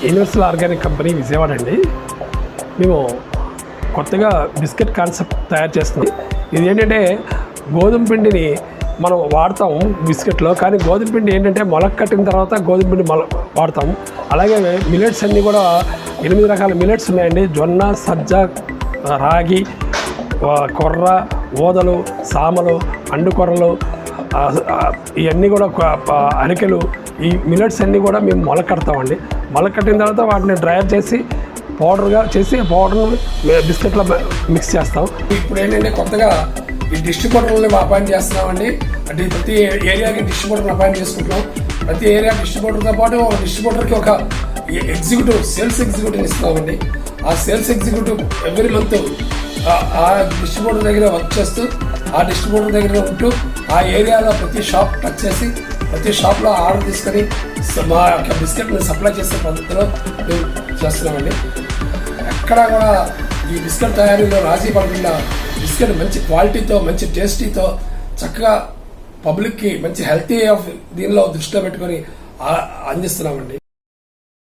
Universal organic company Vijayawada అండి. మేము కొత్తగా బిస్కెట్ కాన్సెప్ట్ తయారు చేస్తుంది. ఇది ఏంటంటే గోధుమ పిండిని మనం వాడతాం బిస్కెట్లో, కానీ గోధుమ పిండి ఏంటంటే మొలక కట్టిన తర్వాత గోధుమ పిండి వాడతాం. అలాగే మిల్లెట్స్ అన్నీ కూడా 8 రకాల మిల్లెట్స్ ఉన్నాయండి. జొన్న, సజ్జ, రాగి, కొర్ర, ఓదలు, సామలు, అండుకొర్రలు, ఇవన్నీ కూడా అరికెలు, ఈ మిల్లెట్స్ అన్నీ కూడా మేము మొలక కడతామండి. మొలక కట్టిన తర్వాత వాటిని డ్రైవ్ చేసి పౌడర్గా చేసి పౌడర్ను బిస్కెట్లో మిక్స్ చేస్తాం. ఇప్పుడు ఏంటంటే కొత్తగా ఈ డిస్ట్రిబ్యూటర్ని అపాయింట్ చేస్తున్నామండి. అంటే ప్రతి ఏరియాకి డిస్ట్రిబ్యూటర్ని అపాయింట్ చేసుకుంటున్నాం. ప్రతి ఏరియా డిస్ట్రిబ్యూటర్తో పాటు డిస్ట్రిబ్యూటర్కి ఒక ఎగ్జిక్యూటివ్, సేల్స్ ఎగ్జిక్యూటివ్ ఇస్తున్నామండి. ఆ సేల్స్ ఎగ్జిక్యూటివ్ ఎవ్రీ మంత్ ఆ డిస్ట్రిబ్యూటర్ దగ్గర వర్క్ చేస్తూ, ఆ డిస్ట్రిబ్యూటర్ దగ్గర ఉంటూ ఆ ఏరియాలో ప్రతి షాప్ టచ్ చేసి ప్రతి షాప్లో ఆర్డర్ తీసుకొని మా యొక్క బిస్కెట్ని సప్లై చేసే పద్ధతిలో మేము చేస్తున్నామండి. ఎక్కడా కూడా ఈ బిస్కెట్ తయారీలో రాజీ పడకుండా బిస్కెట్ మంచి క్వాలిటీతో, మంచి టేస్టీతో చక్కగా పబ్లిక్కి మంచి హెల్తీ ఆఫ్ దీనిలో దృష్టిలో పెట్టుకొని అందిస్తున్నామండి.